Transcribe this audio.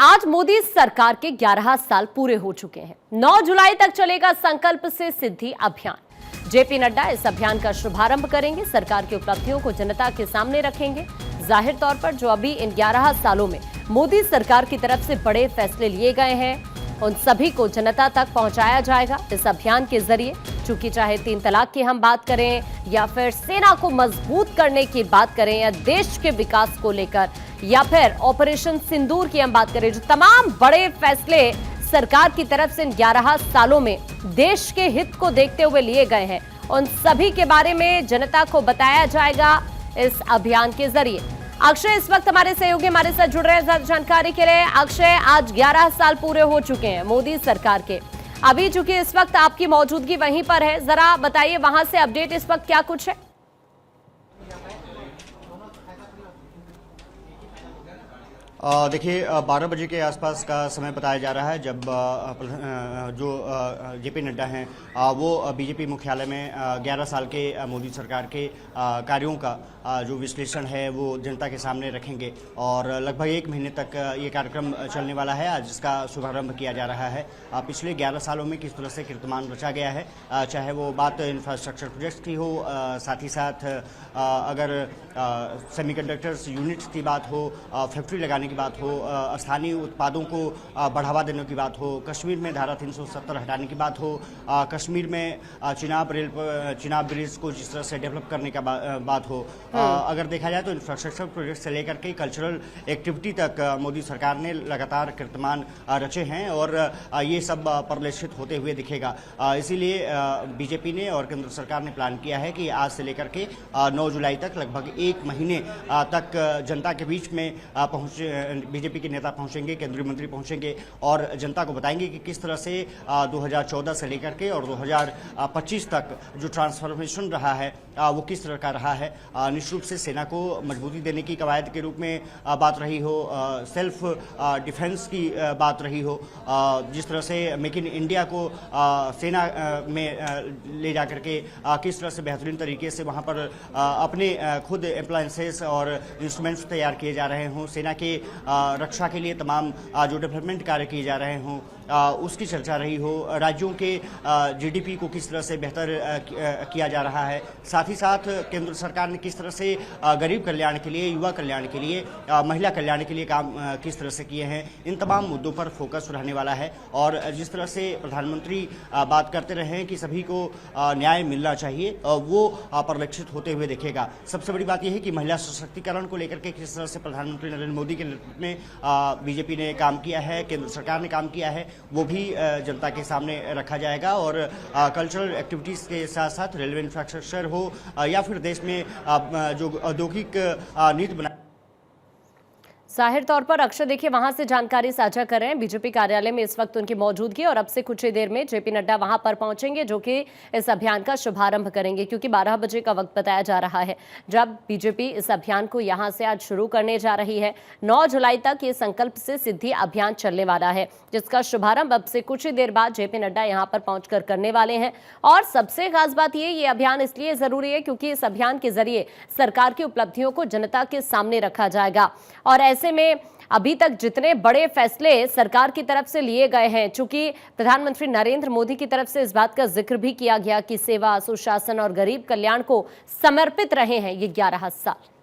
आज मोदी सरकार के 11 साल पूरे हो चुके हैं। 9 जुलाई तक चलेगा संकल्प से सिद्धि अभियान। जेपी नड्डा इस अभियान का शुभारंभ करेंगे, सरकार की उपलब्धियों को जनता के सामने रखेंगे। जाहिर तौर पर जो अभी इन 11 सालों में मोदी सरकार की तरफ से बड़े फैसले लिए गए हैं, उन सभी को जनता तक पहुंचाया जाएगा इस अभियान के जरिए। चूंकि चाहे 3 तलाक की हम बात करें या फिर सेना को मजबूत करने की बात करें या देश के विकास को लेकर या फिर ऑपरेशन सिंदूर की हम बात करें, जो तमाम बड़े फैसले सरकार की तरफ से इन 11 सालों में देश के हित को देखते हुए लिए गए हैं, उन सभी के बारे में जनता को बताया जाएगा इस अभियान के जरिए। अक्षय इस वक्त हमारे सहयोगी हमारे साथ जुड़ रहे हैं जानकारी के लिए। अक्षय, आज 11 साल पूरे हो चुके हैं मोदी सरकार के। अभी चूंकि इस वक्त आपकी मौजूदगी वहीं पर है, जरा बताइए वहां से अपडेट इस वक्त क्या कुछ है। देखिए, 12 बजे के आसपास का समय बताया जा रहा है जब जो जेपी नड्डा हैं वो बीजेपी मुख्यालय में 11 साल के मोदी सरकार के कार्यों का जो विश्लेषण है वो जनता के सामने रखेंगे और लगभग 1 महीने तक ये कार्यक्रम चलने वाला है। आज इसका शुभारंभ किया जा रहा है। पिछले 11 सालों में किस तरह से कीर्तिमान रचा गया है, चाहे वो बात इंफ्रास्ट्रक्चर प्रोजेक्ट्स की हो, साथ ही साथ अगर सेमीकंडक्टर्स यूनिट्स की बात हो, फैक्ट्री लगाने की बात हो, स्थानीय उत्पादों को बढ़ावा देने की बात हो, कश्मीर में धारा 370 हटाने की बात हो, कश्मीर में चिनाब ब्रिज को जिस तरह से डेवलप करने का बात हो, अगर देखा जाए तो इंफ्रास्ट्रक्चर प्रोजेक्ट से लेकर के कल्चरल एक्टिविटी तक मोदी सरकार ने लगातार कीर्तिमान रचे हैं और ये सब प्रदर्शित होते हुए दिखेगा। इसीलिए बीजेपी ने और केंद्र सरकार ने प्लान किया है कि आज से लेकर के 9 जुलाई तक लगभग 1 महीने तक जनता के बीच में बीजेपी के नेता पहुंचेंगे, केंद्रीय मंत्री पहुंचेंगे और जनता को बताएंगे कि किस तरह से 2014 से लेकर के और 2025 तक जो ट्रांसफॉर्मेशन रहा है वो किस तरह का रहा है। निश्चित रूप से सेना को मजबूती देने की कवायद के रूप में बात रही हो, सेल्फ डिफेंस की बात रही हो, जिस तरह से मेक इन इंडिया को सेना में ले जाकर के किस तरह से बेहतरीन तरीके से वहाँ पर अपने खुद अप्लायंसेस और इंस्ट्रूमेंट्स तैयार किए जा रहे हों, सेना के रक्षा के लिए तमाम जो डेवलपमेंट कार्य किए जा रहे हों, उसकी चर्चा रही हो, राज्यों के जीडीपी को किस तरह से बेहतर किया जा रहा है, साथ ही साथ केंद्र सरकार ने किस तरह से गरीब कल्याण के लिए, युवा कल्याण के लिए, महिला कल्याण के लिए काम किस तरह से किए हैं, इन तमाम मुद्दों पर फोकस रहने वाला है। और जिस तरह से प्रधानमंत्री बात करते रहे हैं कि सभी को न्याय मिलना चाहिए, वो परिलक्षित होते हुए दिखेगा। सबसे बड़ी बात यह है कि महिला सशक्तिकरण को लेकर के किस तरह से प्रधानमंत्री नरेंद्र मोदी के नेतृत्व में बीजेपी ने काम किया है, केंद्र सरकार ने काम किया है, वो भी जनता के सामने रखा जाएगा। और कल्चरल एक्टिविटीज़ के साथ साथ रेलवे इंफ्रास्ट्रक्चर हो या फिर देश में जो औद्योगिक नीति बना। जाहिर तौर पर अक्षय देखिए वहां से जानकारी साझा कर रहे हैं। बीजेपी कार्यालय में इस वक्त उनकी मौजूदगी और अब से कुछ ही देर में जेपी नड्डा वहां पर पहुंचेंगे जो कि इस अभियान का शुभारंभ करेंगे, क्योंकि 12 बजे का वक्त बताया जा रहा है जब बीजेपी इस अभियान को यहां से आज शुरू करने जा रही है। 9 जुलाई तक ये संकल्प से सिद्धि अभियान चलने वाला है, जिसका शुभारंभ अब से कुछ ही देर बाद जेपी नड्डा यहां पर पहुंचकर करने वाले हैं। और सबसे खास बात ये अभियान इसलिए जरूरी है क्योंकि इस अभियान के जरिए सरकार की उपलब्धियों को जनता के सामने रखा जाएगा। और ऐसे में अभी तक जितने बड़े फैसले सरकार की तरफ से लिए गए हैं, चूंकि प्रधानमंत्री नरेंद्र मोदी की तरफ से इस बात का जिक्र भी किया गया कि सेवा, सुशासन और गरीब कल्याण को समर्पित रहे हैं ये 11 साल।